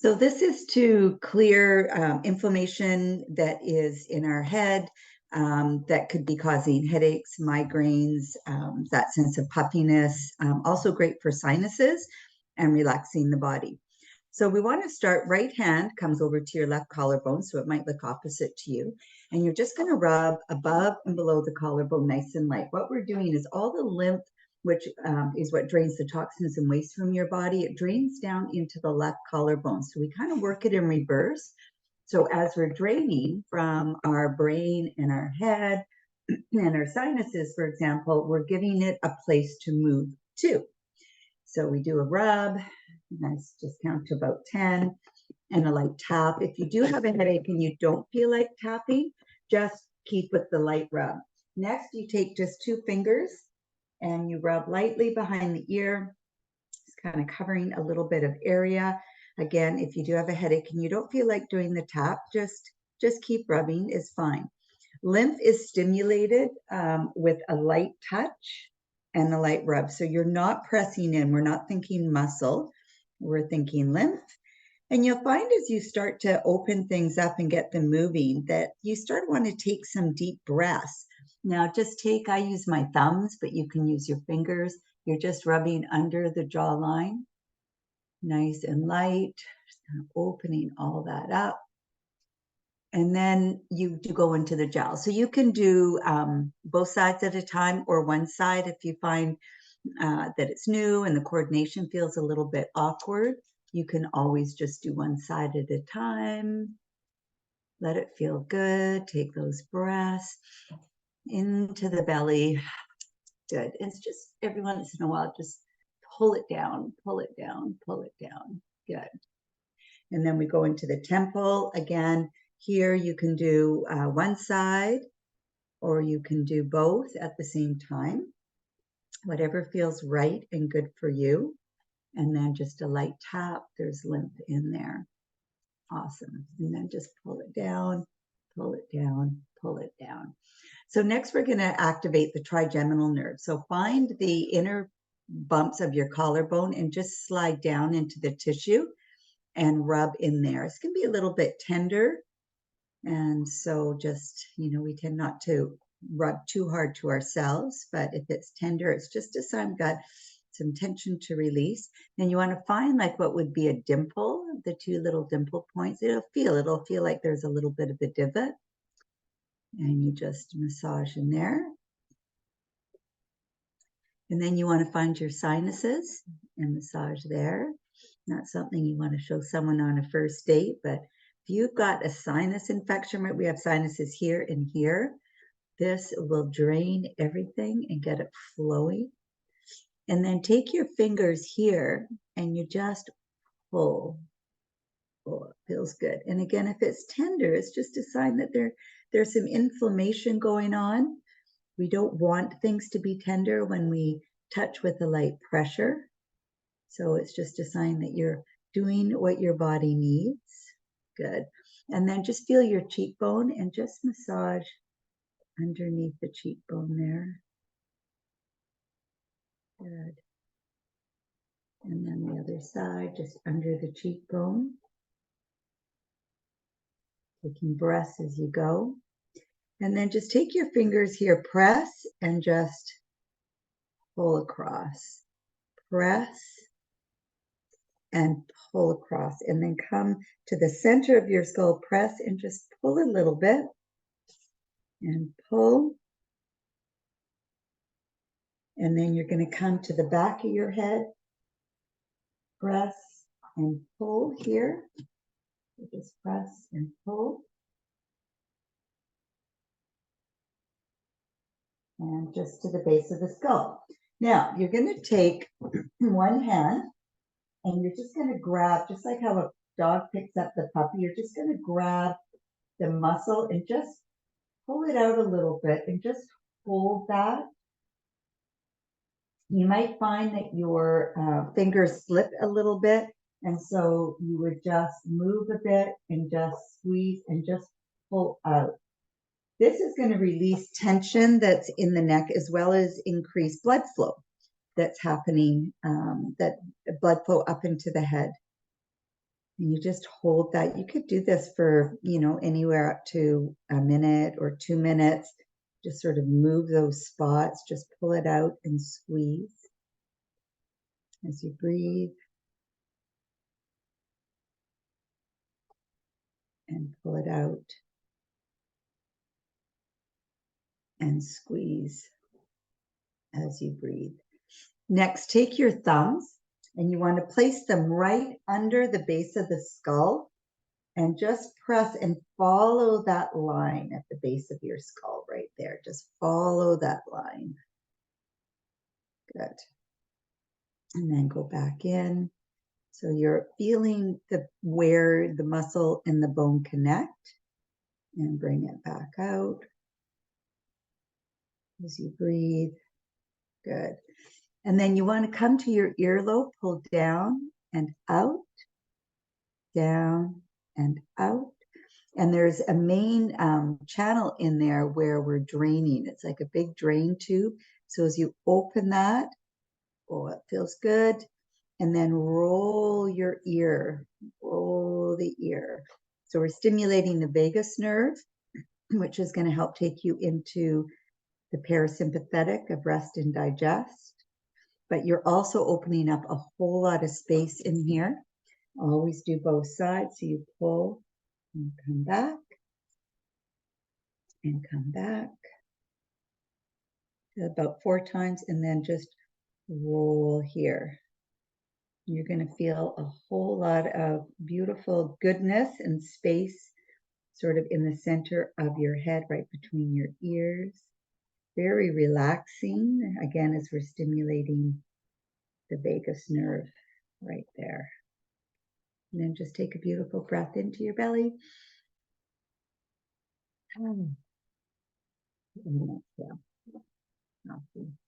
So this is to clear inflammation that is in our head that could be causing headaches, migraines, that sense of puffiness. Also great for sinuses and relaxing the body. So we want to start right hand comes over to your left collarbone, so it might look opposite to you. And you're just going to rub above and below the collarbone nice and light. What we're doing is all the lymph, which is what drains the toxins and waste from your body, it drains down into the left collarbone. So we kind of work it in reverse. So as we're draining from our brain and our head and our sinuses, for example, we're giving it a place to move to. So we do a rub, nice, just count to about 10, and a light tap. If you do have a headache and you don't feel like tapping, just keep with the light rub. Next, you take just 2 fingers and you rub lightly behind the ear, just kind of covering a little bit of area. Again, if you do have a headache and you don't feel like doing the tap, just keep rubbing is fine. Lymph is stimulated with a light touch and a light rub. So you're not pressing in. We're not thinking muscle. We're thinking lymph. And you'll find as you start to open things up and get them moving that you start to want to take some deep breaths. Now I use my thumbs, but you can use your fingers. You're just rubbing under the jawline, nice and light, just kind of opening all that up. And then you do go into the gel. So you can do both sides at a time or one side if you find that it's new and the coordination feels a little bit awkward. You can always just do one side at a time. Let it feel good. Take those breaths into the belly. Good. It's just every once in a while, just pull it down, pull it down, pull it down. Good. And then we go into the temple. Again, here you can do one side or you can do both at the same time. Whatever feels right and good for you. And then just a light tap, there's lymph in there. Awesome. And then just pull it down, pull it down, pull it down. So next we're going to activate the trigeminal nerve. So find the inner bumps of your collarbone and just slide down into the tissue and rub in there. It's going to be a little bit tender. And so just, we tend not to rub too hard to ourselves, but if it's tender, it's just a sign we've got some tension to release. Then you want to find like what would be a dimple, the 2 little dimple points. It'll feel like there's a little bit of a divot. And you just massage in there. And then you want to find your sinuses and massage there. Not something you want to show someone on a first date, but if you've got a sinus infection, right, we have sinuses here and here, this will drain everything and get it flowing. And then take your fingers here and you just pull. Oh, it feels good. And again, if it's tender, it's just a sign that there's some inflammation going on. We don't want things to be tender when we touch with a light pressure. So it's just a sign that you're doing what your body needs. Good. And then just feel your cheekbone and just massage underneath the cheekbone there. Good. And then the other side, just under the cheekbone. Taking breaths as you go. And then just take your fingers here, press, and just pull across. Press and pull across. And then come to the center of your skull, press, and just pull a little bit. And pull. And then you're going to come to the back of your head. Press and pull here. So just press and pull. And just to the base of the skull. Now, you're going to take one hand and you're just going to grab, just like how a dog picks up the puppy, you're just going to grab the muscle and just pull it out a little bit and just hold that. You might find that your fingers slip a little bit, and so you would just move a bit and just squeeze and just pull out. This is going to release tension that's in the neck as well as increase blood flow that's happening, that blood flow up into the head. And you just hold that. You could do this for, anywhere up to a minute or 2 minutes. Just sort of move those spots, just pull it out and squeeze as you breathe. And pull it out and squeeze as you breathe. Next, take your thumbs and you want to place them right under the base of the skull and just press and follow that line at the base of your skull right there. Just follow that line. Good. And then go back in. So you're feeling where the muscle and the bone connect, and bring it back out as you breathe. Good. And then you want to come to your earlobe, pull down and out, down and out. And there's a main channel in there where we're draining. It's like a big drain tube. So as you open that, oh, it feels good. And then roll your ear, roll the ear. So we're stimulating the vagus nerve, which is going to help take you into the parasympathetic of rest and digest. But you're also opening up a whole lot of space in here. Always do both sides. So you pull and come back and come back about 4 times, and then just roll here. You're going to feel a whole lot of beautiful goodness and space sort of in the center of your head, right between your ears. Very relaxing, again, as we're stimulating the vagus nerve right there. And then just take a beautiful breath into your belly. And exhale. Awesome.